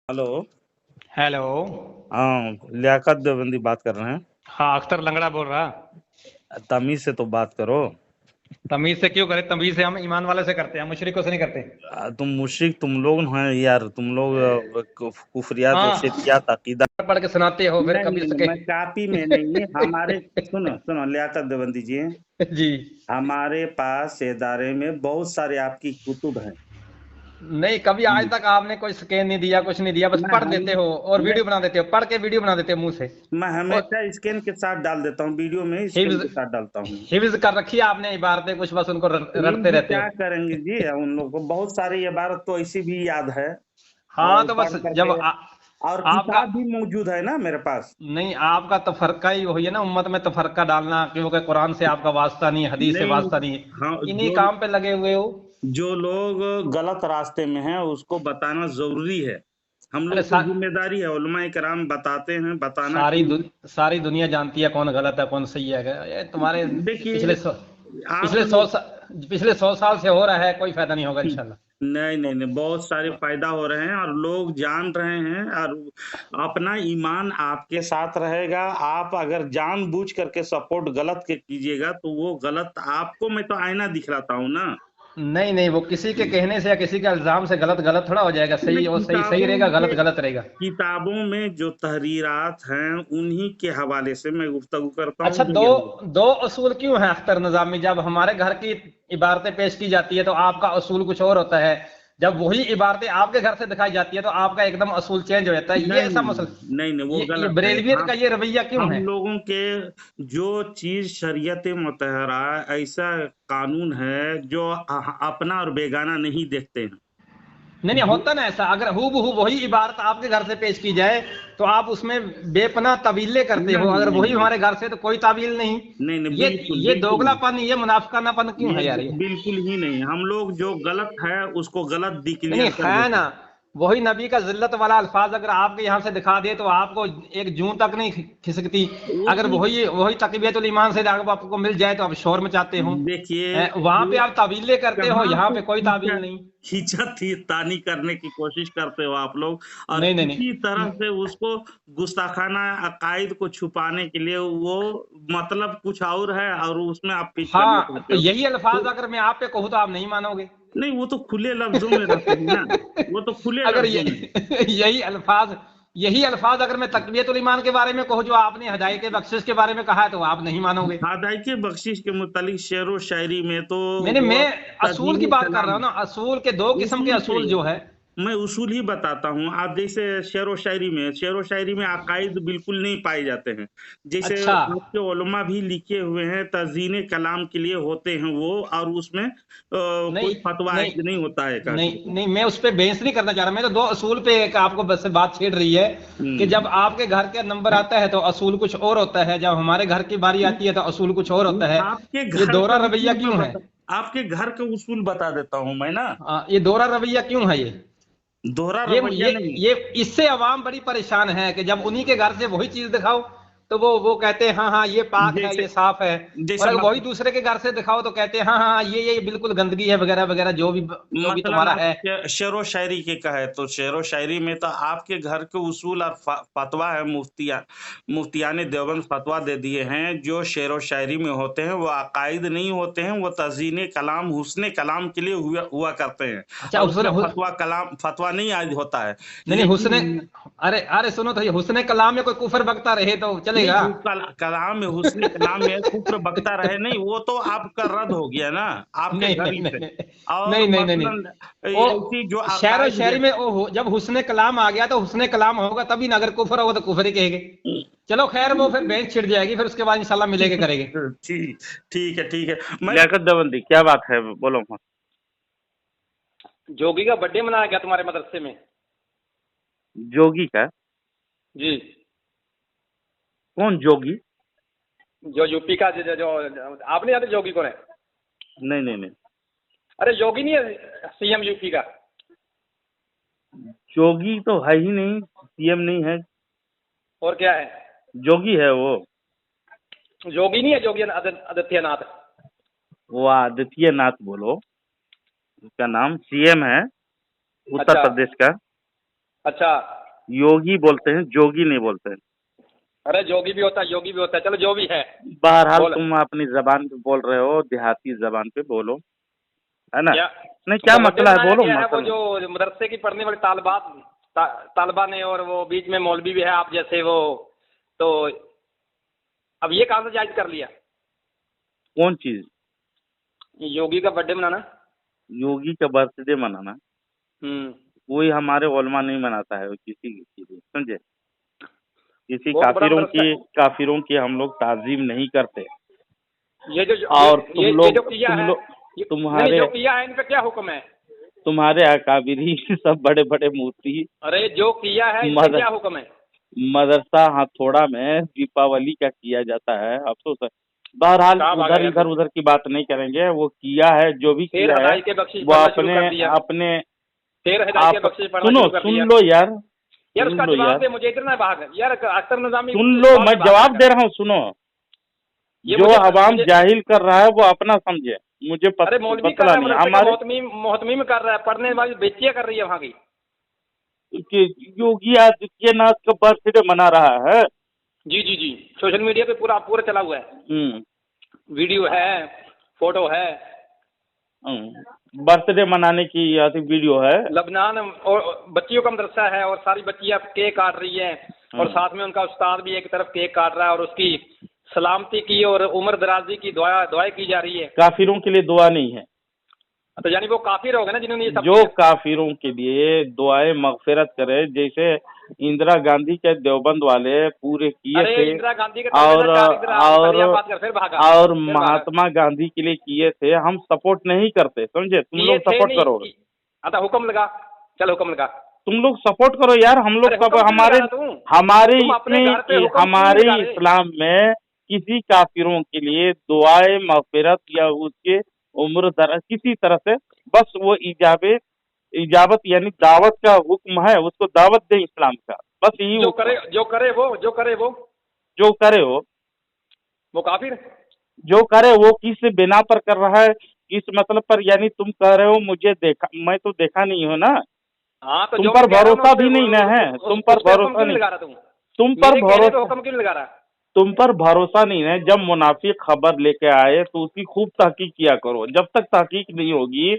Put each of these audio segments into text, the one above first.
Hello. Hello. हाँ, लियाकत देवबंदी बात कर रहे हैं। हाँ, अख्तर लंगड़ा बोल रहा। तमीज से तो बात करो। तमीज से क्यों करे? तमीज से हम ईमान वाले से करते हैं, मुशरिकों से नहीं करते। तुम मुशरिक तुम लोग हैं यार, तुम लोग कुफरियात और हाँ, शिरकियात अकीदा। पढ़ के सुनाते हो फिर नहीं कबीर नहीं, सके। मैं कापी में नहीं, हमारे सुनो सुनो लियाकत देवबंदी जी, जी। हमारे पास इदारे में बहुत सारे आपकी कुतुब हैं। नहीं, कभी आज तक आपने कोई स्कैन नहीं दिया, कुछ नहीं दिया, बस मैं पढ़ हम देते हो और मैं वीडियो बना देते हो, पढ़ के वीडियो बना देते हो मुंह से। मैं और हमेशा स्कैन के साथ डाल देता हूँ, वीडियो में स्कैन हिफ्ज के साथ डालता हूँ। हिफ्ज कर रखी है आपने इबारतें, कुछ बस उनको रटते हिफ्ज रहते हो। क्या करेंगे जी, उन लोग को बहुत सारी इबारत तो ऐसी भी याद है हाँ, और तो बस पढ़ जब करके। और आपका किताब भी मौजूद है ना मेरे पास। नहीं, आपका तफरका ही वही है ना, उम्मत में तफरका डालना, क्योंकि कुरान से आपका वास्ता नहीं, हदीस से नहीं, वास्ता नहीं, हाँ, इन्हीं काम पे लगे हुए हो। जो लोग गलत रास्ते में हैं उसको बताना जरूरी है। हम अरे लोग की जिम्मेदारी है, उलमा कराम बताते हैं, बताना चाहिए। सारी दुनिया जानती है कौन गलत है कौन सही है। ये तुम्हारे देखिए, पिछले सौ आप पिछले सौ लोग पिछले 100 साल से हो रहा है, कोई फायदा नहीं होगा इंशाल्लाह। नहीं नहीं नहीं, बहुत सारे फायदा हो रहे हैं और लोग जान रहे हैं, और अपना ईमान आपके साथ रहेगा। आप अगर जानबूझ करके सपोर्ट गलत के कीजिएगा तो वो गलत, आपको मैं तो आईना दिखलाता हूँ ना। नहीं नहीं, वो किसी के कहने से या किसी के इल्जाम से गलत गलत थोड़ा हो जाएगा, मैं सही और सही सही रहेगा, गलत गलत रहेगा। किताबों में जो तहरीरात हैं उन्हीं के हवाले से मैं गुफ्तगू करता हूँ, अच्छा, जो दो यही है। दो असूल क्यों हैं अख्तर निजामी? जब हमारे घर की इबारतें पेश की जाती है तो आपका असूल कुछ और होता है, जब वही इबारतें आपके घर से दिखाई जाती है तो आपका एकदम असूल चेंज हो जाता है। ये नहीं ऐसा नहीं मसला, नहीं नहीं, वो ये गलत है। बरेलवियत का हम ये रवैया क्यों हम है? लोगों के जो चीज शरीयत मुतहरा, ऐसा कानून है जो अपना और बेगाना नहीं देखते हैं। नहीं नहीं, जो होता ना ऐसा, अगर हु बहू वही इबारत आपके घर से पेश की जाए तो आप उसमें बेपनाह तवीले करते हो, नहीं अगर नहीं वही नहीं हमारे घर से तो कोई तावील नहीं। नहीं नहीं, ये बिल्कुल ये बिल्कुल नहीं। दोगलापन, ये मुनाफिकानापन क्यों ये है यार ये? बिल्कुल ही नहीं, हम लोग जो गलत है उसको गलत नहीं नहीं, डिक्लेयर कर है देते ना, हैं। वही नबी का जिल्लत वाला अल्फाज अगर आपके यहाँ से दिखा दे तो आपको एक जूं तक नहीं खिसकती। वो अगर तो वही वही तकबीयतुल ईमान से अगर आपको मिल जाए तो आप शोर मचाते हो। देखिए, वहां पे वो आप तावीले करते हो, कहाँ यहाँ से पे कोई तावील नहीं। खींचा थी तानी करने की कोशिश करते हो आप लोग, और नहीं नहीं किसी नहीं। तरह से उसको गुस्ताखाना अकायद को छुपाने के लिए वो मतलब कुछ और है और उसमें आप फिट करना हाँ, चाहते तो हो। यही अल्फाज तो अगर मैं आप पे कहूँ तो आप नहीं मानोगे। नहीं, वो तो खुले लफ्जों में रहते हैं ना, वो तो खुले अगर लफ्जों में। यही अल्फाज अगर मैं तकबीयतुल ईमान के बारे में कहूँ जो आपने हदायत बख्शिश के बारे में कहा है तो आप नहीं मानोगे। हादाई के बख्शिश के मुतालिक शेर व शायरी में तो मैं वो असूल की तजीम बात कर रहा कलाम, हूँ ना, असूल के दो किस्म के उसूल के, असूल जो है। मैं उसूल ही बताता हूँ। आप जैसे शेर व शायरी में अकायद बिल्कुल नहीं पाए जाते हैं। जैसे अच्छा। आपके उलमा भी लिखे हुए हैं, तज़ीन कलाम के लिए होते हैं वो, और उसमें कोई नहीं फतवा नहीं नहीं होता है का नहीं करके। नहीं, मैं उस पर बहस नहीं करना चाह रहा, मैं तो दो असूल पे एक आपको बस से बात छेड़ रही है कि जब आपके घर का नंबर आता है तो असूल कुछ और होता है, जब हमारे घर की बारी आती है तो असूल कुछ और होता है। आपके ये घर दोहरा के रवैया उसूल में क्यों है? बता, आपके घर के उसूल बता देता हूँ मैं ना। ये दोहरा रवैया क्यों है ये? दोहरा ये रवैया ये नहीं। ये इससे अवाम बड़ी परेशान है कि जब उन्हीं के घर से वही चीज दिखाओ तो वो कहते हैं हाँ हाँ ये पाक है, जैसे ये साफ है। और जैसे अगर वही दूसरे के घर से दिखाओ तो कहते हैं हाँ हाँ ये बिल्कुल गंदगी है, वगैरह वगैरह, जो भी मसलन तुम्हारा आप है। शेर व शायरी के कहे तो शेर व शायरी में तो आपके घर के उसूल और फतवा है। मुफ्तियान देवबंद फतवा दे दिए हैं, जो शेर व शायरी में होते हैं वो अकायद नहीं होते हैं, वो तज़ीन कलाम, हुस्न कलाम के लिए हुआ करते हैं। अच्छा, और उसमें फतवा नहीं आज होता है। नहीं नहीं, हुस्ने, लेकिन अरे अरे सुनो तो, ये हुस्ने कलाम में कोई कुफर बकता रहे तो नहीं, चलेगा? कलाम में, हुस्न कलाम में कुफ्र बकता रहे नहीं, वो तो आपका रद हो गया ना, आपके नहीं घर नहीं ही नहीं से। नहीं और नहीं नहीं नहीं नहीं। मसलन ओ, ऐसी जो शेर और अकायद शायरी में जब हुस्ने कलाम आ गया तो हुस्ने कलाम होगा तभी ना, अगर कुफर होगा तो कुफर ही कहेंगे। चलो खैर, वो फिर बेंच छिड़ जाएगी, फिर उसके बाद इंशाल्लाह मिलेंगे करेंगे। ठीक ठीक है ठीक है। मैं लियाकत देवबंदी, क्या बात है, बोलो। जोगी का बर्थडे मनाया गया तुम्हारे मदरसे में? जोगी का? जी। कौन जोगी? जो यूपी का आप नहीं जानते जोगी कौन है? नहीं नहीं नहीं, अरे जोगी नहीं है, सीएम यूपी का। जोगी तो है ही नहीं, सीएम नहीं है। और क्या है? जोगी है वो। जोगी नहीं है, जोगी आदित्यनाथ। वो आदित्य नाथ बोलो, उसका नाम सीएम है उत्तर अच्छा प्रदेश का। अच्छा। योगी बोलते हैं, जोगी नहीं बोलते हैं। अरे जोगी भी होता है, योगी भी होता है, चलो जो भी है। बहरहाल बोल तुम अपनी जबान पे बोल रहे हो, देहाती जबान पे बोलो, है ना? क्या नहीं, क्या तुमको बर्थडे मसला है, मनाया बोलो गया है वो मसला। जो मदरसे की पढ़ने वाली तालबा ने, और वो बीच में मौलवी भी है आप जैसे वो, तो अब ये कहाँ से जायज कर लिया कौन चीज? योगी का बर्थडे मनाना? योगी का बर्थडे मनाना कोई हमारे उलमा नहीं मनाता है किसी के लिए, समझे? किसी बहुत बड़ा मदरसा काफिरों की हम लोग ताजीम नहीं करते। ये जो और ये जो किया है, तुम्हारे जो किया है इन पे क्या हुक्म है? तुम्हारे अकाबिरी सब बड़े बड़े मूर्ति अरे जो किया है इन पे क्या हुक्म है? मदरसा हथौड़ा में दीपावली का किया जाता है, अफसोस है। बहरहाल इधर उधर की बात नहीं करेंगे, वो किया है जो भी किया है वो अपने सुन लो यार उसका जवाब दे मुझे, इतना भाग यार अख्तर निजामी सुन लो, मैं जवाब दे रहा हूँ, सुनो। जो अवाम जाहिल कर रहा है वो अपना समझे, मुझे पता नहीं। हमारे मोहतमीम कर रहा है, पढ़ने वाली बेटियां कर रही है वहाँ की, योगी आदित्यनाथ का बर्थडे मना रहा है। जी जी जी, सोशल मीडिया पे पूरा चला हुआ है, वीडियो है, फोटो है, बर्थडे मनाने की वीडियो है। लबनान और बच्चियों का मदरसा है और सारी बच्चियां केक काट रही हैं, और साथ में उनका उस्ताद भी एक तरफ केक काट रहा है, और उसकी सलामती की और उम्र दराजी की दुआएं की जा रही है। काफिरों के लिए दुआ नहीं है, तो यानी वो काफिर हो गए ना जिन्होंने ये सब जो काफिरों के लिए दुआएं मगफिरत करे, जैसे इंदिरा गांधी के देवबंद वाले पूरे किए थे, इंदिरा गांधी के और महात्मा गांधी के लिए किए थे। हम सपोर्ट नहीं करते, समझे? तुम लोग सपोर्ट करो। अच्छा हुक्म लगा, चल हुक्म लगा, तुम लोग सपोर्ट करो यार। हम लोग हमारे इस्लाम में किसी काफिरों के लिए दुआएं मगफिरत या उसके उम्र दराज किसी तरह से, बस वो इजाबत यानी दावत का हुक्म है, उसको दावत दे इस्लाम का, बस यही। जो करे वो काफिर, जो करे वो किस बिना पर कर रहा है, किस मतलब पर, यानी तुम कह रहे हो मुझे देखा, मैं तो देखा नहीं हूँ ना। हाँ, तो तुम पर भरोसा भी नहीं ना है, तुम पर भरोसा नहीं, तुम पर भरोसा नहीं है। जब मुनाफिक खबर लेके आए तो उसकी खूब तहकीक किया करो, जब तक तहकीक नहीं होगी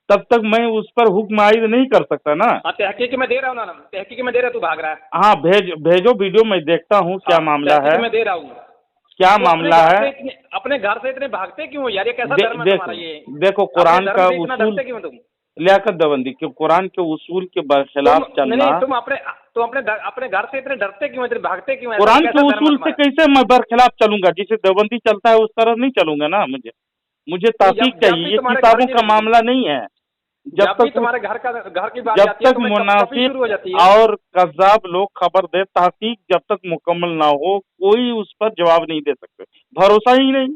तब तक मैं उस पर हुक्म आयद नहीं कर सकता ना। तहकीक में दे रहा हूँ ना, तहकीक में दे रहा, तू भाग रहा है। हाँ, भेजो वीडियो, मैं देखता हूँ क्या मामला है, मैं दे रहा हूँ क्या मामला है। अपने घर से इतने भागते क्यों यार? ये कैसा धर्म है तुम्हारा? ये देखो कुरान का उसूल, लियाकत देवबंदी के कुरान के उसूल के बरखिलाफ चलना। तुम अपने घर से इतने डरते क्यों, इतने भागते क्यों? कुरान के उसूल से कैसे मैं बरखिलाफ चलूंगा? जिसे देवबंदी चलता है उस तरह नहीं चलूंगा ना। मुझे तहकीक चाहिए, ये किताबों का मामला नहीं है। जब तक तुम्हारे घर की बात जब तक मुनाफिक और कज़्ज़ाब लोग खबर दे, तहकीक जब तक मुकम्मल ना हो कोई उस पर जवाब नहीं दे सकते, भरोसा ही नहीं।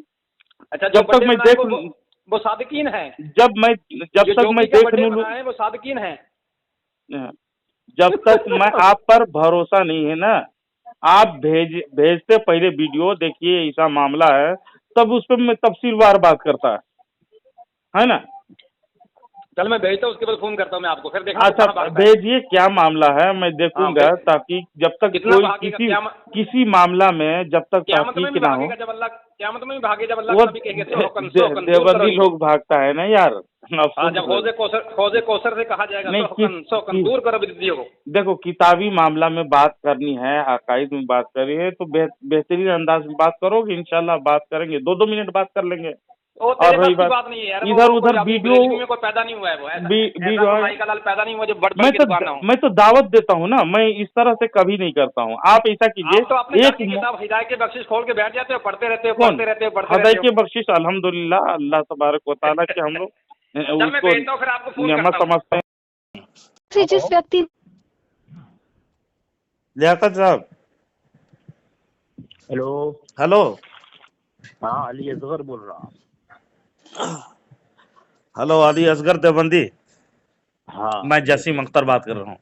अच्छा, जब तक मैं देख वो सादिकीन है, जब तक मैं देख लूं, वो सादिकीन है। जब तक मैं आप पर भरोसा नहीं है ना, आप भेजते पहले वीडियो देखिए ऐसा मामला है, तब उस पर मैं तफसीलवार बात करता है ना। चल मैं भेजता हूँ, उसके बाद फोन करता हूँ मैं आपको, फिर देखना। अच्छा भेजिए, क्या मामला है मैं देखूंगा, ताकि जब तक कोई किसी मामला में जब तक तहकीक ना हो। क़यामत में भी भागे जब अल्लाह नबी कहेंगे देवबंदी लोग भागता है ना यार। जब हौज़े कौसर से कहा जाएगा दूर करो विद्यार्थियों को। देखो किताबी मामला में बात करनी है, अकायद में बात करनी है तो बेहतरीन अंदाज में बात करोगे, इंशाल्लाह बात करेंगे, 2-2 मिनट बात कर लेंगे। और रही बात नहीं है यार, इधर उधर वीडियो में कोई पैदा नहीं हुआ है, वो पैदा नहीं हुआ जो मैं तो दावत देता हूँ ना, मैं इस तरह से कभी नहीं करता हूँ। आप ऐसा कीजिए, एक किताब हिदायत की बख्शिश खोल के बैठ जाते हो, पढ़ते रहते हो। हिदायत की बख्शिश अल्हम्दुलिल्लाह अल्लाह तबारक व तआला के हम लोग उसको नेमत समझते हैं। जिस व्यक्ति लियाकत साहब, हेलो, हाँ अली असगर बोल रहा हूँ। हेलो अली असगर देवबंदी। हाँ मैं जसीम अख्तर बात कर रहा हूँ।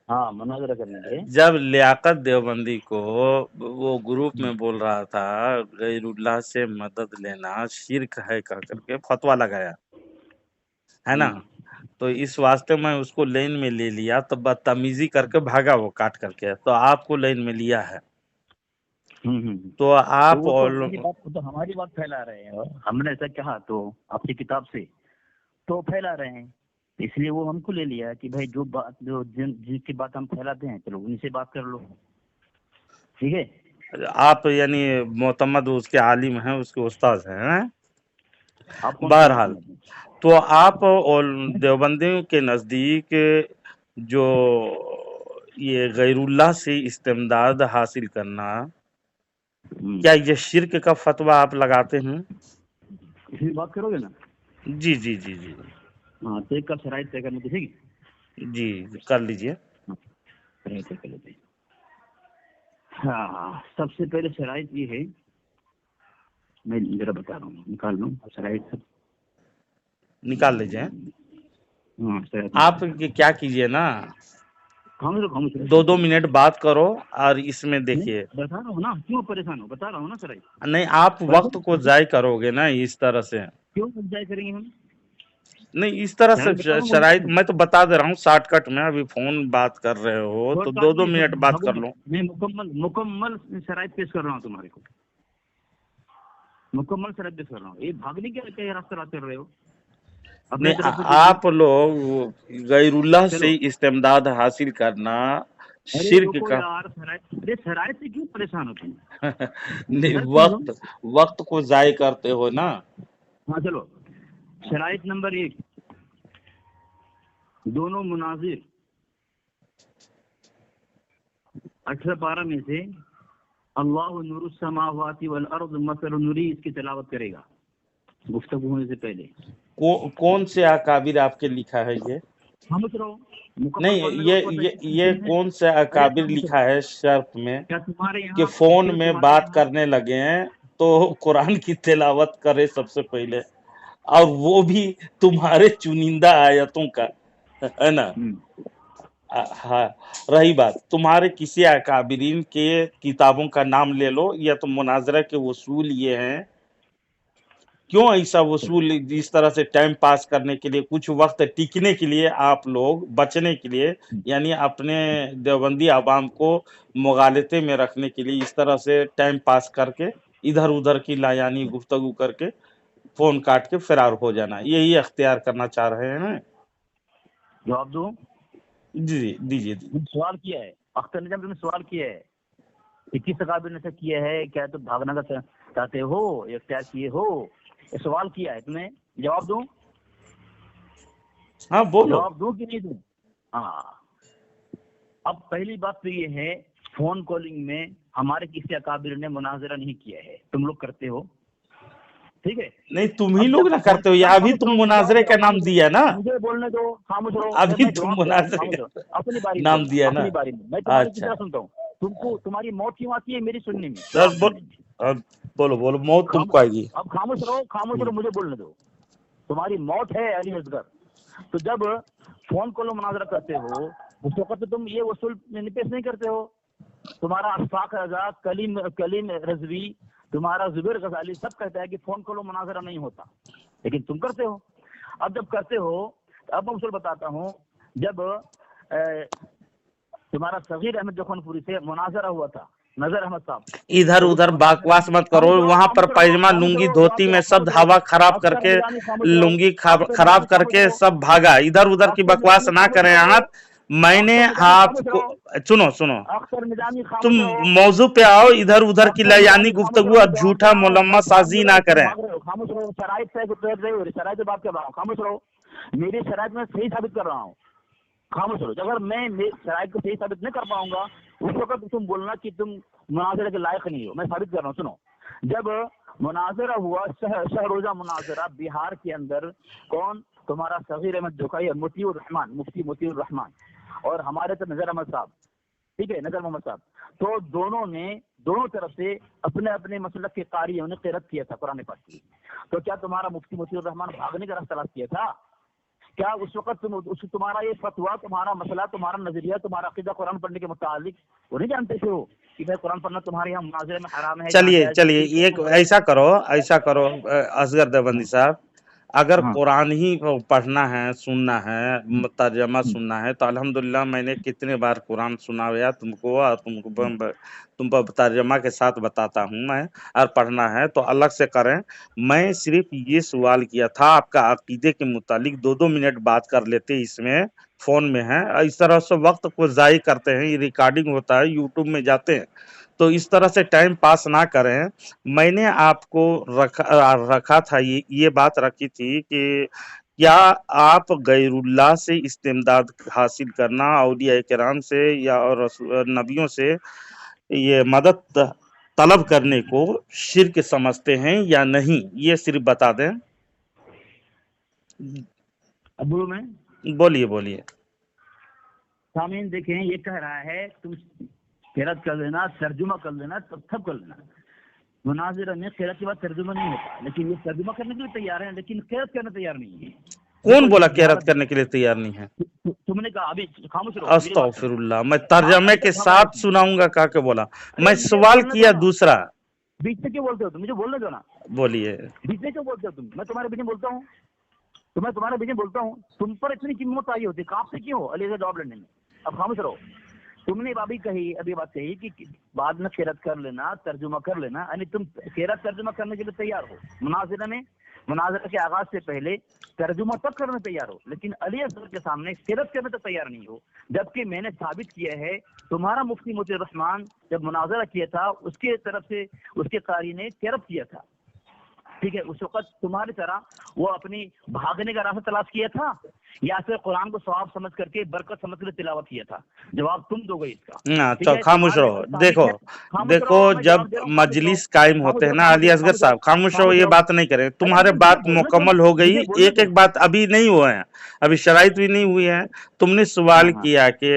हाँ मुनाज़रा करने के। जब लियाकत देवबंदी को वो ग्रुप में बोल रहा था गैरुल्लाह से मदद लेना शिर्क है कह करके फतवा लगाया है ना, तो इस वास्ते मैं उसको लाइन में ले लिया, तो बदतमीजी करके भागा वो काट करके, तो आपको लाइन में लिया है। तो आप तो वो तो हमारी बात फैला रहे हैं, हमने ऐसा कहा तो आपकी किताब से तो फैला रहे हैं, इसलिए वो हमको ले लिया कि भाई जो बात जिसकी बात हम फैलाते हैं चलो उनसे बात कर लो, ठीक है। आप यानी मोतमद उसके आलिम हैं, उसके उस्ताद हैं। आप बहरहाल तो आप और देवबंदियों के नज़दीक जो ये गैरुल्लाह से इस्तिमदाद हासिल करना, क्या ये शिर्क का फतवा आप लगाते हैं? फिर बात करोगे ना? जी जी जी जी हाँ, तो एक का शराइत तय करने की, जी कर लीजिए। कर लेते। हाँ, सबसे पहले शराइत ये है, मैं जरा बता रहा हूँ, निकाल लूँ शराइत सब निकाल लीजिए। हाँ, आप क्या कीजिए ना, हम 2-2 मिनट बात करो और इसमें देखिए। बता रहा हूँ ना, क्यों परेशान हो, बता रहा हूँ ना शराइत। नहीं, आप वक्त को जाय करोगे ना इस तरह से। क्यों जाय करेंगे हम? नहीं, इस तरह से शराइत मैं तो बता दे रहा हूँ शॉर्टकट में। अभी फोन बात कर रहे हो तो 2-2 मिनट बात कर लो। मैं मुकम्मल शराइत पेश कर रहा हूँ तुम्हारे को, मुकम्मल शराइत पेश कर रहा हूँ। ये भागने के रास्ता चल रहे हो? नहीं, आप लोग गैरुल्लाह से इस्तिमदाद हासिल करना शिर्क का। शराइत से क्यों परेशान होते हैं? नहीं, वक्त को जाय करते हो ना। हाँ चलो, शराइत नंबर 1, दोनों मुनाजिर 18 पारा में से अल्लाह नूरुस समावाति वल अर्द मसल नूरी, इसकी तिलावत करेगा गुफ्तगू होने से पहले। कौन से अकाबिर आपके लिखा है ये? समझ रहो? नहीं, ये कौन से अकाबिर लिखा है शर्फ में कि फोन में बात करने लगे हैं तो कुरान की तिलावत करे सबसे पहले, और वो भी तुम्हारे चुनिंदा आयतों का, है ना? हाँ, रही बात तुम्हारे किसी अकाबिरीन के किताबों का नाम ले लो, या तो मुनाजरा के वसूल ये हैं। क्यों ऐसा वसूल? इस तरह से टाइम पास करने के लिए, कुछ वक्त टिकने के लिए, आप लोग बचने के लिए, यानी अपने देवबंदी आवाम को मुगालते में रखने के लिए इस तरह से टाइम पास करके इधर उधर की लायानी गुफ्तगू करके फोन काट के फरार हो जाना, यही अख्तियार करना चाह रहे हैं? जवाब दो। जी दीजिए। सवाल किया है अख्तर निजाम, तुमने सवाल किया है कि किस अकाबिर ने ऐसा किया है, क्या तुम भागना का चाहते हो या क्या किए हो, ये सवाल किया है तुमने। जवाब दूं? हाँ बोलो। जवाब दूं कि नहीं दूं? हाँ, अब पहली बात तो ये है, फोन कॉलिंग में हमारे किसी अकाबिर ने मुनाजरा नहीं किया है, तुम लोग करते हो, ठीक है? नहीं, तुम ही लोग ना करते हो, या अभी तुम मुनाजरे का नाम दिया ना? मुझे बोलने दो, खामोश रहो। अभी तुम मुनाजरे अपनी बारी नाम दिया ना? अपनी बारी में मैं तुम्हारी कितना सुनता हूँ। तुमको तुम्हारी मौत क्यों आती है मेरी सुनने में? सर बोलो बोलो, मौत तुमको आएगी। अब खामोश रहो, मुझे बोलने दो। तुम्हारी मौत है अली असगर। तो जब फोन कॉल मुनाजरा करते हो उस वक्त तो तुम ये वसूल पेश नहीं करते हो। तुम्हारा अशफाक रजा, कलीम रजवी, तुम्हारा जुबैर गजाली सब कहता है कि फोन कॉल मुनाजरा नहीं होता, लेकिन तुम करते हो। अब जब करते हो, अब मैं उसूल बताता हूँ। जब तुम्हारा सगीर अहमद जखनपुरी से मुनाजरा हुआ था, नजर अहमद साहब, इधर उधर बकवास मत करो। वहां पर पैजमा लुंगी धोती में सब हवा खराब करके, लुंगी खराब करके सब भागा। इधर उधर की बकवास ना करें आप। मैंने आपको सुनो तुम मौजू पे आओ। इधर उधर की लयानी गुफ्तगू और झूठा मुलम्मा साजी ना करें। खामोश रहो, शराइत बात कर रहा हूँ, खामोश रहो। मेरी शराइत में सही साबित कर रहा हूँ, खामोश रहो। अगर मैं शराइत को सही साबित नहीं कर पाऊंगा उस वक्त तुम बोलना कि तुम मुनाजरे के लायक नहीं हो। मैं साबित कर रहा हूँ, सुनो। जब मुनाजरा हुआ, शहरोजा मुनाजरा बिहार के अंदर, कौन? तुम्हारा सगीर अहमद जोकाई और मुफ्ती मोतीउर रहमान और हमारे तो नजर अहमद साहब, ठीक है, नजर मोहम्मद साहब। तो दोनों ने दोनों तरफ से अपने अपने मसलक के कारियों ने क़िरात किया था कुरान पाक की। तो क्या तुम्हारा मुफ्ती मोतीउर रहमान भागने का रास्ता तलाश किया था? क्या उस वक्त तुम्हारा ये फतवा, तुम्हारा मसला, तुम्हारा नजरिया, तुम्हारा अकीदा कुरान पढ़ने के मुतालिक वो नहीं जानते थे हो कि भाई कुरान पढ़ना तुम्हारे यहाँ मुनाज़रे में हराम है? चलिए एक ऐसा करो असगर देवबंदी साहब, अगर हाँ कुरान ही पढ़ना है, सुनना है, तर्जमा सुनना है तो अल्हम्दुलिल्लाह मैंने कितने बार कुरान सुनाया तुमको, और तुम पर तर्जमा के साथ बताता हूँ मैं। और पढ़ना है तो अलग से करें। मैं सिर्फ ये सवाल किया था आपका अकीदे के मुतालिक, 2-2 मिनट बात कर लेते इसमें, फोन में है। इस तरह से वक्त को ज़ाय करते हैं, ये रिकॉर्डिंग होता है, यूट्यूब में जाते हैं, तो इस तरह से टाइम पास ना करें। मैंने आपको रखा था, ये बात रखी थी कि क्या आप गैरुल्लाह से इस्तिमदाद हासिल करना, औलिया किराम से या और नबियों से ये मदद तलब करने को शिर्क समझते हैं या नहीं, ये सिर्फ बता दें। अब बोलो मैं। बोलिए बोलिए। सामीन देखें, ये कह रहा है तुम किरात कर लेना, तर्जुमा कर लेना, सब कर लेना। मुनाजिरा में किरात के बाद तर्जुमा नहीं होता, लेकिन ये तर्जुमा करने के लिए तैयार है, लेकिन किरात करने तैयार नहीं है। कौन बोला किरात करने के लिए तैयार नहीं है? तुमने कहा अभी, खामोश रहो। अस्तगफिरुल्लाह, मैं तर्जमे के साथ सुनाऊंगा कहा के बोला। मैं मुझे सवाल बोलने किया दो ना। दूसरा। बीच में क्यों बोलते हो तुम? मुझे बोलने दो ना। बोलिए। बीच में क्यों बोलते हो तुम? मैं तुम्हारे बीच में बोलता हूँ, मैं तुम्हारे बीच में बोलता हूँ। तुम पर इतनी कीमत आई होती, काफ से क्यों अली का जवाब लेने में? अब खामोश रहो। तुमने अभी बात कही कि बाद में किरात कर लेना, तर्जुमा कर लेना, यानी तुम किरात तर्जुमा करने के लिए तैयार हो। मुनाजिरा में, मुनाजिरा के आगाज से पहले तर्जुमा तक करने तैयार हो, लेकिन अली असगर के सामने किरात करने तक तैयार नहीं हो। जबकि मैंने साबित किया है, तुम्हारा मुफ्ती मोती रहमान जब मुनाजरा किया था, उसके तरफ से उसके कारी ने किरात किया था, ठीक है। उस वक्त तुम्हारी तरह वो अपनी भागने का रास्ता तलाश किया था, या फिर कुरान को सवाब समझ करके, बरकत समझ कर तिलावत किया था? जवाब तुम दोगे इसका। तो खामोश रहो। देखो जब मजलिस कायम होते हैं ना अली असगर साहब, खामोश रहो, ये बात नहीं करें। तुम्हारे बात मुकम्मल हो गई, एक एक बात अभी नहीं हुआ है, अभी शराइत भी नहीं हुई है। तुमने सवाल किया कि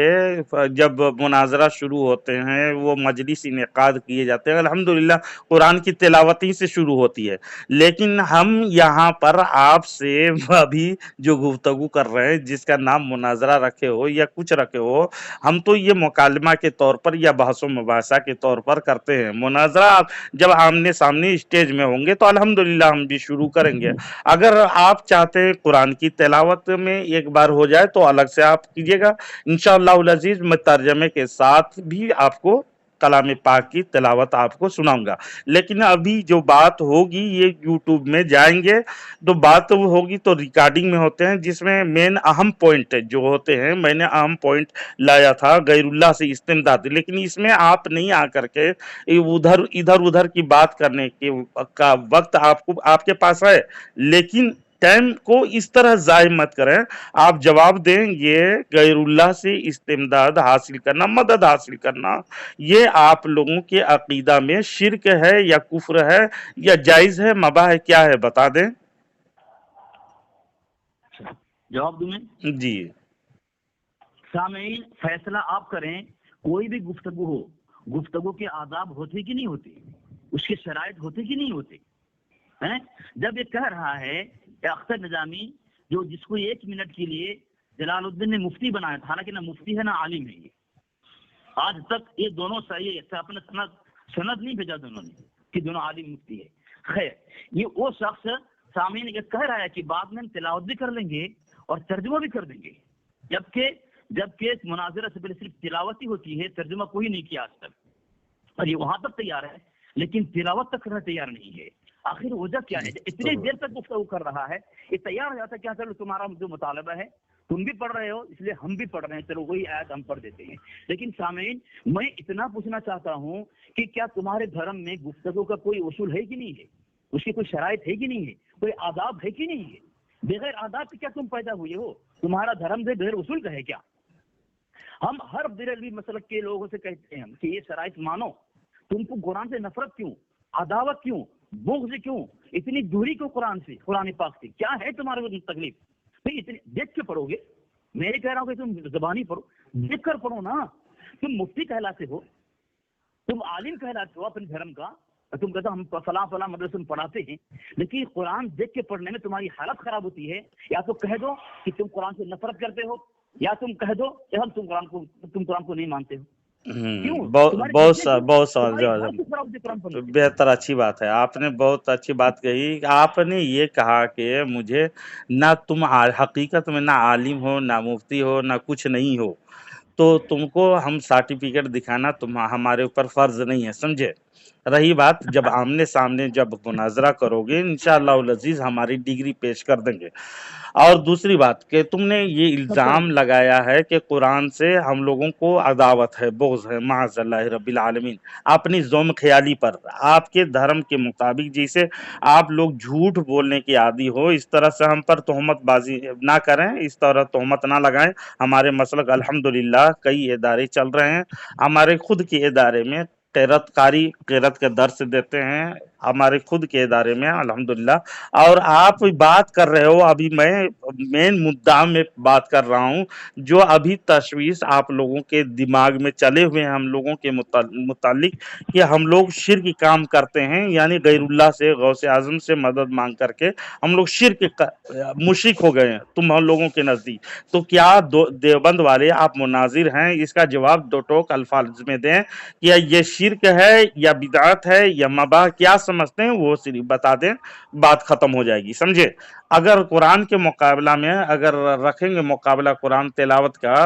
जब मुनाजरा शुरू होते हैं वो मजलिस इनेकाद किए जाते हैं, अल्हम्दुलिल्लाह कुरान की तिलावत ही से शुरू होती है। लेकिन हम यहाँ पर आपसे अभी जो गुफ्तगू कर रहे हैं, जिसका नाम मुनाजरा रखे हो या कुछ रखे हो, हम तो ये मुकालमा के तौर पर या बहसो मुबासा के तौर पर करते हैं। मुनाजरा आप जब आमने सामने स्टेज में होंगे तो अल्हम्दुलिल्लाह हम भी शुरू करेंगे। अगर आप चाहते हैं कुरान की तिलावत में एक बार हो जाए तो अलग से आप कीजिएगा, इंशाअल्लाह अज़ीज मैं तर्जमे के साथ भी आपको कलाम पाक की तिलावत आपको सुनाऊंगा। लेकिन अभी जो बात होगी ये यूट्यूब में जाएंगे तो बात होगी तो रिकॉर्डिंग में होते हैं, जिसमें मेन अहम पॉइंट जो होते हैं, मैंने अहम पॉइंट लाया था गैरुल्लाह से इस्तिमदाद। लेकिन इसमें आप नहीं आकर के इधर उधर की बात करने के का वक्त आपको आपके पास है, लेकिन टाइम को इस तरह जाय मत करें। आप जवाब दें, ये गैरुल्लाह से इस्तिमदाद हासिल करना, मदद हासिल करना, ये आप लोगों के अकीदा में शिर्क है या कुफ्र है या जायज है, मबा है, क्या है, बता दें। जवाब दूं मैं? जी सामीन, फैसला आप करें। कोई भी गुफ्तगू हो, गुफ्तगू के आदाब होते कि नहीं होते, उसके शराइत होते कि नहीं होते हैं? जब ये कह रहा है अख्तर निजामी, जो जिसको 1 मिनट के लिए जलालुद्दीन ने मुफ्ती बनाया था, हालांकि ना मुफ्ती है ना आलिम है, ये आज तक ये दोनों सही है, अपने सनद नहीं भेजा दोनों ने कि दोनों आलिम मुफ्ती है। खैर, ये वो शख्स सामीन ये कह रहा है कि बाद में हम तिलावत भी कर लेंगे और तर्जुमा भी कर देंगे, जबकि मुनाजरा से पहले सिर्फ तिलावत ही होती है, तर्जुमा कोई नहीं किया आज तक। और ये वहां तक तैयार है, लेकिन तिलावत तक करना तैयार नहीं है। आखिर वजह क्या है? इतनी देर तक गुफ्तगू कर रहा है, ये तैयार हो जाता है क्या? चलो तुम्हारा जो मुतालबा है, तुम भी पढ़ रहे हो इसलिए हम भी पढ़ रहे हैं, चलो वही आयत हम पढ़ देते हैं। लेकिन सामीन, मैं इतना पूछना चाहता हूं कि क्या तुम्हारे धर्म में गुफ्तगू का कोई उसूल है कि नहीं है? उसकी कोई शराइत है कि नहीं है? कोई आदाब है कि नहीं है? बगैर आदाब के क्या तुम पैदा हुए हो? तुम्हारा धर्म से बगैर उसूल का है क्या? हम हर बिरलवी मसलक के लोगों से कहते हैं कि ये शराइत मानो। तुमको कुरान से नफरत क्यों, अदावत क्यों, बुग़्ज़ क्यों, इतनी दूरी क्यों कुरान से, कुरान पाक से? क्या है तुम्हारे को तकलीफ? भाई इतनी देख के पढ़ोगे, मैं कह रहा हूँ कि तुम ज़बानी पढ़ो, देख कर पढ़ो ना। तुम मुफ्ती कहलाते हो, तुम आलिम कहलाते हो अपने धर्म का, तुम कहते हो हम फला मदरसे में पढ़ाते हैं, लेकिन कुरान देख के पढ़ने में तुम्हारी हालत खराब होती है। या तो कह दो कि तुम कुरान से नफरत करते हो, या तुम कह दो कि हम तुम कुरान को नहीं मानते हो। क्यों? बहुत तुम्हारे बहुत जितने बहुत तुम्हारी समझ घर किस तरह से कुरान पढ़ने से? बेहतर, अच्छी बात है, आपने बहुत अच्छी बात कही। आपने ये कहा कि मुझे ना तुम हकीकत में ना आलिम हो, ना मुफ्ती हो, ना कुछ नहीं हो, तो तुमको हम सर्टिफिकेट दिखाना तुम हमारे ऊपर फर्ज नहीं है, समझे। रही बात, जब आमने सामने जब मुनाजरा करोगे इंशाअल्लाह उल अजीज हमारी डिग्री पेश कर देंगे। और दूसरी बात कि तुमने ये इल्ज़ाम लगाया है कि कुरान से हम लोगों को अदावत है, बोझ है, माज़अल्लाह रब्बिल आलमीन, अपनी ज़ुल्म ख्याली पर, आपके धर्म के मुताबिक जैसे आप लोग झूठ बोलने के आदी हो, इस तरह से हम पर तोहमत बाजी ना करें, इस तरह तोहमत ना लगाएं। हमारे मसलक अल्हम्दुलिल्लाह कई इदारे चल रहे हैं, हमारे खुद के इदारे में क़िरात के दर्स देते हैं, हमारे खुद के इदारे में अल्हम्दुलिल्लाह। और आप बात कर रहे हो, अभी मैं मेन मुद्दा में बात कर रहा हूँ, जो अभी तशवीश आप लोगों के दिमाग में चले हुए हैं हम लोगों के मुतालिक कि हम लोग शिर्क काम करते हैं, यानी गैरुल्लाह से, गौसे आजम से मदद मांग करके हम लोग मुशरिक हो गए हैं तुम हम लोगों के नज़दीक। तो क्या देवबंद वाले आप मुनाजिर हैं, इसका जवाब दो टोक अल्फाज में दें कि ये शिर्क है या बिदअत है या मबाह, क्या समझते हैं वो सिर्फ बता दें, बात खत्म हो जाएगी, समझे। अगर कुरान के मुकाबला में अगर रखेंगे मुकाबला कुरान तिलावत का,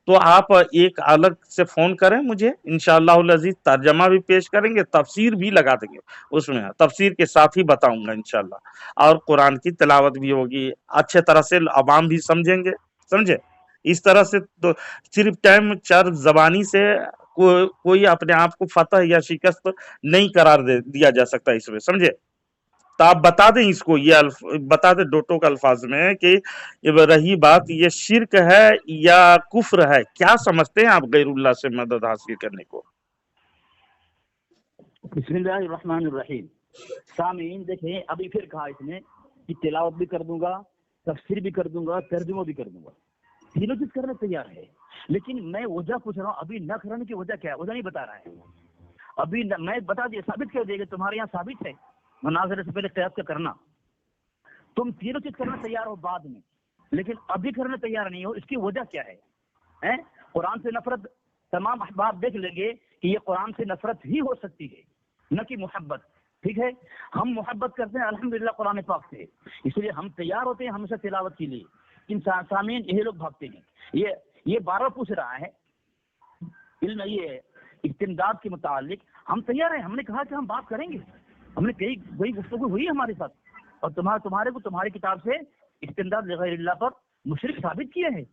तो आप एक अलग से फ़ोन करें मुझे, इंशाअल्लाहुल अज़ीज़ तर्जमा भी पेश करेंगे, तफसीर भी लगा देंगे उसमें, तफसीर के साथ ही बताऊंगा इंशाअल्लाह। और कुरान की तिलावत भी होगी, अच्छे तरह से अवाम भी समझेंगे, समझे। इस तरह से तो सिर्फ टाइम चार जबानी से कोई अपने आप को फतह या शिकस्त नहीं करार दिया जा सकता इसमें, समझे। तो आप बता दें इसको, ये बता दें दो टोक अल्फाज में कि रही बात ये शिर्क है या कुफ्र है, क्या समझते हैं आप गैरुल्लाह से मदद हासिल करने को। बिस्मिल्लाहिर्रहमानिर्रहीम। सामीन देखें, अभी फिर कहा इसने कि तिलावत भी कर दूंगा, तफसीर भी कर दूंगा, तर्जुमा भी कर दूंगा, तीनों चीज करने तैयार है। लेकिन मैं वजह पूछ रहा हूँ, अभी न करने की वजह क्या है, वजह नहीं बता रहा है। अभी मैं बता दिया, साबित कर देगा, तुम्हारे यहाँ साबित है मुनाज़रे से पहले क़ियास का करना। तुम तीनों चीज करने तैयार हो बाद में, लेकिन अभी करने तैयार नहीं हो, इसकी वजह क्या है? हैं? कुरान से नफरत, तमाम अहबाब देख लेंगे कि ये कुरान से नफरत ही हो सकती है, न कि मोहब्बत। ठीक है, हम मोहब्बत करते हैं अल्हम्दुलिल्लाह कुरान पाक से, इसलिए हम तैयार होते हैं हमेशा तिलावत के लिए। इन सामीन यही लोग भागते हैं। ये बार बार पूछ रहा है इल्म, ये इस्तिमदाद के मुतालिक हम तैयार हैं, हमने कहा कि हम बात करेंगे, हमने कई वही गुफ्तगू हुई हमारे साथ, और तुम्हारे को तुम्हारी किताब से इस्तिमदाद लिगैरिल्लाह पर मुशरिक साबित किए हैं,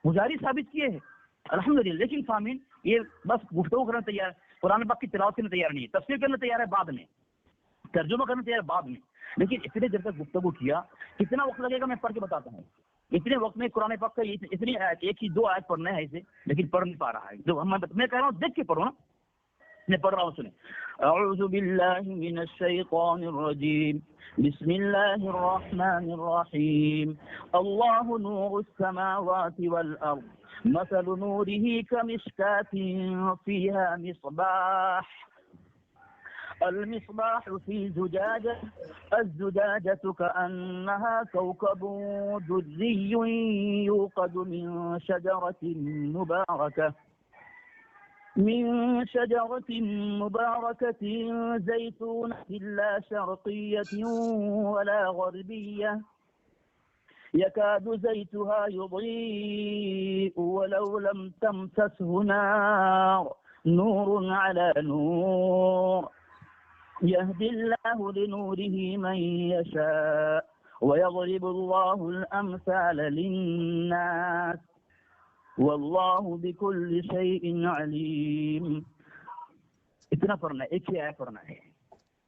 मुजारी साबित किए हैं अल्हम्दुलिल्लाह। लेकिन सामीन ये बस गुफ्तगू करने तैयार, कुरान पाक की तिलावत करने तैयार नहीं है, तफसीर करने तैयार है बाद में, तर्जुमा करने तैयार बाद में। लेकिन इतने देर तक गुफ्तगू किया, कितना वक्त लगेगा मैं पढ़ के बताता हूँ। इतने वक्त में कुरान पाक का इतनी आयत, एक ही दो आयत पढ़ना है इसे, लेकिन पढ़ नहीं पा रहा है। जो मैं कह रहा हूँ देख के पढ़ो ना, मैं पढ़ रहा हूँ, सुने। अऊज़ु बिल्लाहि मिनश शैतानिर रजीम, बिस्मिल्लाहिर रहमानिर रहीम। अल्लाहु नूरुस समावाति वल अर्द, मसलु नूरिही कमिश्कातिन फीहा मिस्बाह, المصباح في زجاجة، الزجاجة كأنها كوكب دري يوقد من شجرة مباركة زيتونة لا شرقية ولا غربية، يكاد زيتها يضيء ولو لم تمسسه نار، نور على نور، يهدي الله لنوره من يشاء ويضرب الله الأمثال للناس والله بكل شيء عليم۔ اتنا پڑھنا ہے، ایک ہی آیت پڑھنا ہے،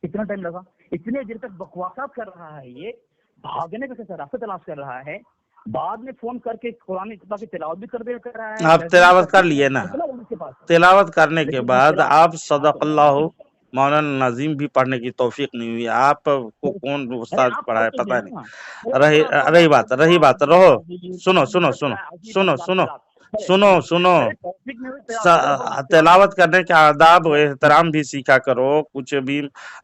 اتنا ٹائم لگا، اتنے دیر تک بکواسات کر رہا ہے، یہ بھاگنے کا کیسا راستہ تلاش کر رہا ہے، بعد میں فون کر کے قرآن کی تلاوت بھی کر رہا ہے۔ آپ تلاوت کر لیے نا، تلاوت کرنے کے بعد آپ صدق اللہ مولانا نظیم بھی پڑھنے کی توفیق نہیں ہوئی، آپ کو کون استاد پڑھا ہے پتہ نہیں۔ رہی بات رہو، سنو تلاوت کرنے کے آداب و احترام بھی سیکھا کرو، کچھ بھی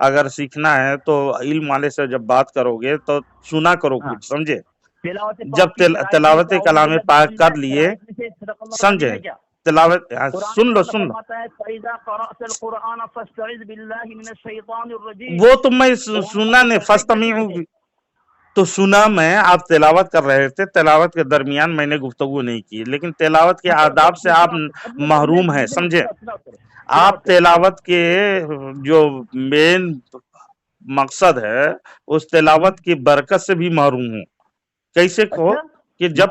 اگر سیکھنا ہے تو علم والے سے جب بات کرو گے تو سنا کرو کچھ، سمجھے۔ جب تلاوت کلام پاک کر لیے، سمجھے، तिलावत कुरान सुन लो में सुन लो, फरमाता है फैज़ा क़रअतल कुरआन फस्तइज़ बिल्लाहि मिनश शैतानिर रजीम। वो तो मैं कुरान सुना नहीं, का फस्तमीउ, तो सुना मैं, आप तिलावत कर रहे थे, तिलावत के दरमियान मैंने गुफ्तगू नहीं की, लेकिन तिलावत के आदाब से आप महरूम हैं, समझे। आप तिलावत के जो मेन मकसद है उस तिलावत की बरकत से भी महरूम हूँ। कैसे को अच्छा कि जब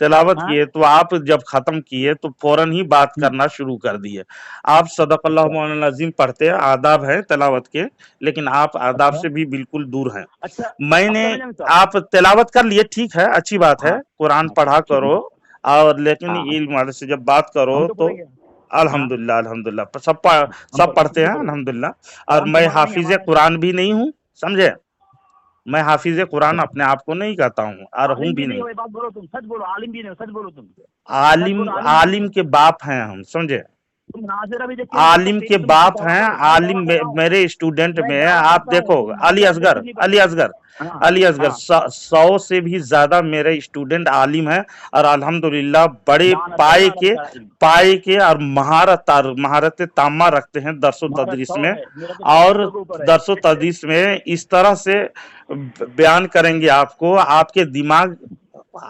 तिलावत किए तो आप जब खत्म किए तो फौरन ही बात करना शुरू कर दिए। आप सदक़ल्लाहु मौलाना अज़ीम पढ़ते हैं, आदाब है तिलावत के, लेकिन आप आदाब से भी बिल्कुल दूर हैं। अच्छा मैंने, आप तिलावत कर लिए, ठीक है, अच्छी बात है, कुरान पढ़ा करो, और लेकिन इल्म वाले से जब बात करो तो अल्हम्दुलिल्लाह अल्हम्दुलिल्लाह सब पढ़ते हैं अल्हम्दुलिल्लाह। और मैं हाफिज कुरान भी नहीं हूँ, समझे। मैं हाफिज कुरान अपने आप को नहीं कहता हूँ और हूँ भी नहीं। बात बोलो, तुम सच बोलो, आलिम भी नहीं, सच बोलो तुम। आलिम के बाप हैं हम, समझे। तुम नाज़िर अभी देखिए, आलिम के बाप हैं, आलिम मेरे स्टूडेंट में आप देखो, अली असगर 100 से भी ज्यादा मेरे स्टूडेंट आलिम हैं, और अल्हम्दुलिल्लाह बड़े पाए के और महारत तामा रखते हैं दरसो तदरीस में, और दरसो तदरीस में इस तरह से बयान करेंगे आपको, आपके दिमाग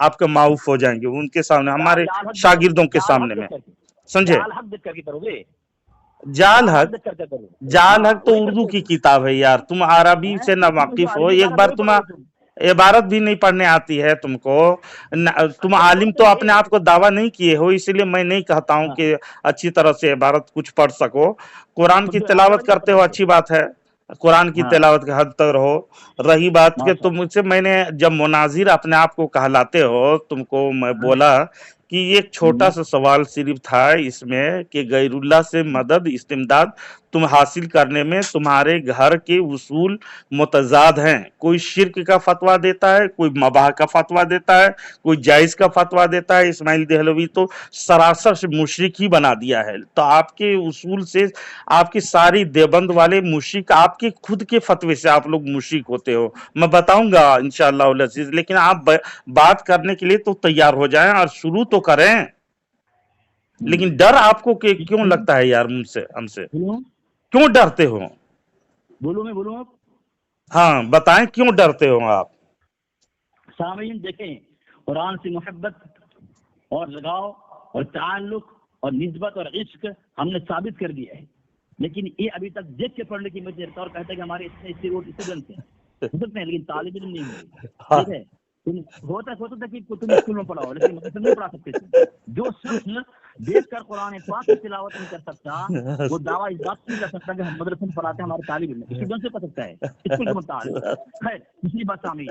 आपके माऊफ हो जाएंगे उनके सामने, हमारे शागिर्दों के सामने में, समझे। जाल हक तो उर्दू की किताब है यार, तुम अरबी से ना वाकिफ हो, एक बार तुम इबारत भी नहीं पढ़ने आती है तुमको, तुम आलिम तो अपने आप को दावा नहीं किए हो, इसलिए मैं नहीं कहता हूँ कि अच्छी तरह से इबारत कुछ पढ़ सको। कुरान की तिलावत करते हो, अच्छी बात है, कुरान की तिलावत के हद तक रहो। रही बात कि तुम मुझसे, मैंने जब मुनाजिर अपने आप को कहलाते हो, तुमको मैं बोला कि एक छोटा सा सवाल सिर्फ था इसमें कि गैरुल्लाह से मदद इस्तिमदाद तुम हासिल करने में तुम्हारे घर के उसूल मुतजाद हैं। कोई शिर्क का फतवा देता है, कोई मबाह का फतवा देता है, कोई जायज का फतवा देता है। इस्माइल देहलवी तो सरासर से मुशरिक ही बना दिया है। तो आपके उसूल से, आपकी सारी देवबंद वाले मुशरिक, आपके खुद के फतवे से आप लोग मुशरिक होते हो। मैं बताऊंगा इंशाअल्लाह अज़ीज, लेकिन आप बात करने के लिए तो तैयार हो जाएं और शुरू तो करें। लेकिन डर आपको क्यों लगता है यार, मुझसे, हमसे क्यों डरते हो? बोलूं मैं, बोलूं आप? हाँ बताएं, क्यों डरते हो आप? सामीन देखें, कुरान से मोहब्बत और लगाव और ताल्लुक और निस्बत और इश्क हमने साबित कर दिया है, लेकिन ये अभी तक देख के पढ़ने की मजबूरी और कहते हैं कि हमारे इतने स्टूडेंट हैं लेकिन तालिब इल्म नहीं है। ठीक है, तुम होता कि तुम स्कूल में पढ़ाओ, लेकिन मदरसे नहीं पढ़ा सकते थे। जो शख्स देख कर कुरान पाक की तिलावत नहीं कर सकता, वो दावा इस बात से कर सकता कि हम मदरसे में पढ़ाते हैं, हमारे तालिब इल्म स्टूडेंट से कर सकता है, स्कूल के मुताबिक। खैर, दूसरी बात सामने,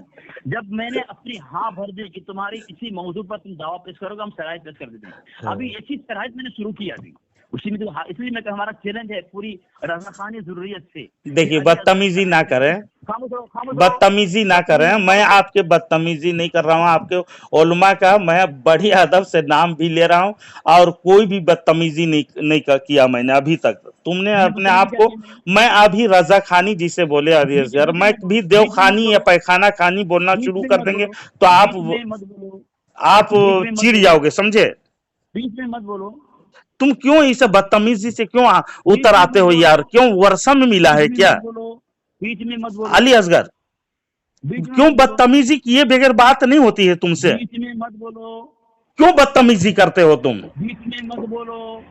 जब मैंने अपनी हाँ भर दी कि तुम्हारी इसी मौजूद पर तुम दावा पेश करोगे, हम शराइत पेश कर देते हैं। अभी ऐसी शराइत मैंने शुरू की अभी उसी में, तो इसलिए मैं हमारा चैलेंज है पूरी रज़ाखानी ज़रूरियत से। देखिए, बदतमीजी ना करें, बदतमीजी ना करें, मैं आपके बदतमीजी नहीं कर रहा हूँ, आपके उलमा का मैं बड़ी अदब से नाम भी ले रहा हूँ, और कोई भी बदतमीजी नहीं किया मैंने अभी तक। तुमने अपने आप को, मैं अभी रजा खानी जिसे बोले अरियर, मैं भी देवखानी या पैखाना खानी बोलना शुरू कर देंगे तो आप चिढ़ जाओगे, समझे। बीच में मत बोलो। तुम क्यों इसे बदतमीजी से क्यों उतर आते हो यार? क्यों वर्षा में मिला है क्या? बीच में मत बोलो। अली असगर, क्यों बदतमीजी किए बगैर बात नहीं होती है तुमसे? बीच में मत बोलो। क्यों बदतमीजी करते हो तुम? बीच में मत बोलो।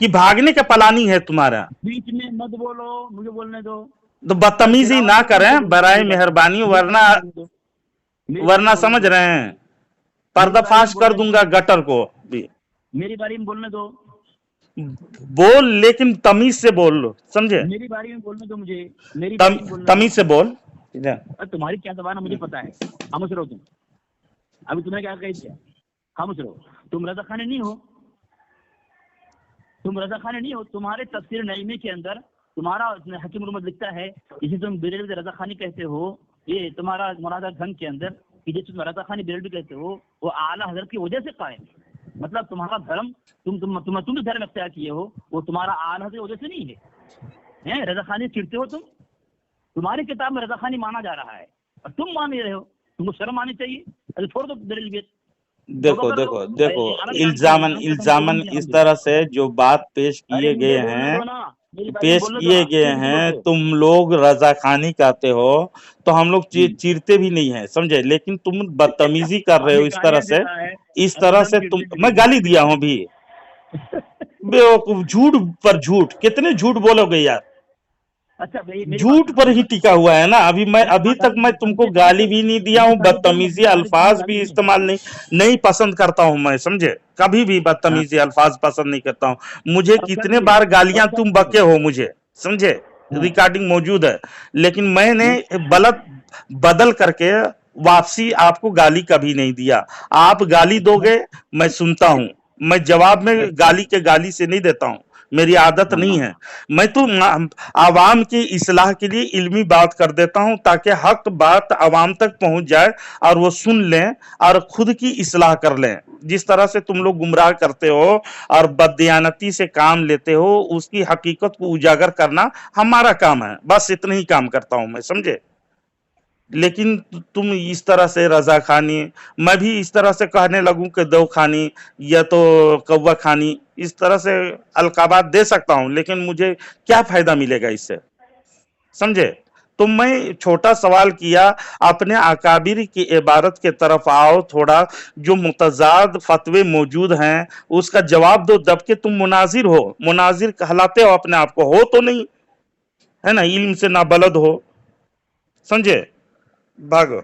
कि भागने का प्लानिंग है तुम्हारा? बीच में मत बोलो, मुझे बोलने दो। तो बदतमीजी ना करें बराए मेहरबानी, वरना समझ रहे हैं पर्दाफाश कर दूंगा गटर को भी। मेरी बारी में बोलने दो। बोल, लेकिन तमीज से बोल लो, समझे। मेरी बारी में बोलने दो मुझे, मेरी तमीज से बोल। तुम्हारी क्या जबान है मुझे पता है, खामोश रहो तुम। अभी तुम्हें क्या कह दिया? खामोश रहो। तुम रजा खाने नहीं हो, तुम रजा खाने नहीं हो। तुम्हारे तफसीर नईमी के अंदर तुम्हारा हकीम उम्मत लिखता है, इसे तुम बेरेलवी रजा खानी कहते हो। ये तुम्हारा मुरादा गंज के अंदर कि जैसे तुम रजा खानी बेरेलवी कहते हो, वो आला हजरत की वजह से कायम है। मतलब तुम्हारा धर्म, तुम धर्म अख्तियार किए हो, वो तुम्हारा आला की वजह से नहीं है। रजा खानी चिढ़ते हो तुम, तुम्हारी किताब में रजा खानी माना जा रहा है और तुम मान नहीं रहे हो। तुमको शर्म आनी चाहिए। अरे छोड़ दो बेरेलवियत, देखो देखो देखो, इल्जामन इस तरह से जो बात पेश किए गए हैं, तुम लोग रजाखानी कहते हो, तो हम लोग चीरते भी नहीं है, समझे, लेकिन तुम बदतमीजी कर रहे हो इस तरह से तुम, मैं गाली दिया हूं भी, बेवकूफ, झूठ पर झूठ, कितने झूठ बोलोगे यार, अच्छा झूठ पर ही टिका हुआ है ना। अभी तक मैं तुमको गाली भी नहीं दिया हूँ, बदतमीजी अल्फाज भी इस्तेमाल नहीं पसंद करता हूँ मैं, समझे, कभी भी बदतमीजी अल्फाज पसंद नहीं करता हूँ। मुझे कितने बार गालियां तुम बके हो मुझे, समझे, रिकॉर्डिंग मौजूद है, लेकिन मैंने बदल करके वापसी आपको गाली कभी नहीं दिया। आप गाली दोगे मैं सुनता हूँ, मैं जवाब में गाली से नहीं देता हूँ, मेरी आदत नहीं है। मैं तो आवाम की इस्लाह के लिए इल्मी बात कर देता हूं, ताकि हक बात आवाम तक पहुंच जाए और वो सुन लें और खुद की इस्लाह कर लें। जिस तरह से तुम लोग गुमराह करते हो और बददियानती से काम लेते हो, उसकी हकीकत को उजागर करना हमारा काम है, बस इतना ही काम करता हूं मैं, समझे। लेकिन तुम इस तरह से रजा खानी, मैं भी इस तरह से कहने लगूं कि दो खानी या तो कौवा खानी, इस तरह से अलकाबात दे सकता हूं, लेकिन मुझे क्या फायदा मिलेगा इससे, समझे। तो मैं छोटा सवाल किया, अपने अकाबिर की इबारत के तरफ आओ थोड़ा, जो मुतजाद फतवे मौजूद हैं उसका जवाब दो, जबकि तुम मुनाजिर हो, मुनाजिर कहलाते हो अपने आप को, हो तो नहीं, है ना, इल्म से ना बलद हो, समझे, भागो।